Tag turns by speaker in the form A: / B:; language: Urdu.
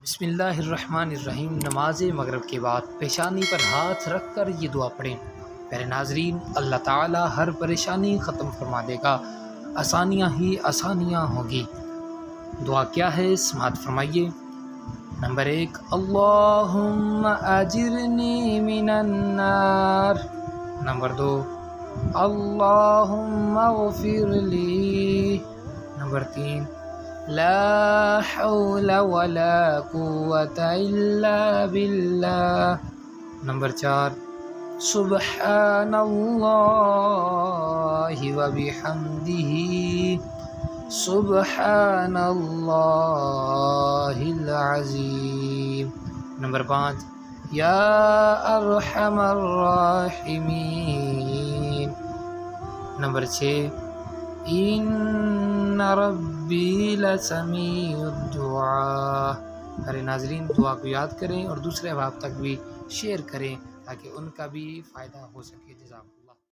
A: بسم اللہ الرحمن الرحیم۔ نماز مغرب کے بعد پیشانی پر ہاتھ رکھ کر یہ دعا پڑھیں۔ پیارے ناظرین، اللہ تعالی ہر پریشانی ختم فرما دے گا، آسانیاں ہی آسانیاں ہوگی۔ دعا کیا ہے سماعت فرمائیے۔ نمبر 1، اللہم اجرنی من النار۔ نمبر 2، اللہم اغفر لی۔ نمبر 3، لا حول ولا قوة الا باللہ۔ نمبر 4، سبحان اللہ وبحمدہ، سبحان اللہ العظیم۔ نمبر 5، یا ارحم الراحمین۔ نمبر 6، ان ربی لسمیع الدعاء۔ ارے ناظرین، دعا کو یاد کریں اور دوسرے احباب تک بھی شیئر کریں تاکہ ان کا بھی فائدہ ہو سکے۔ جزاک اللہ۔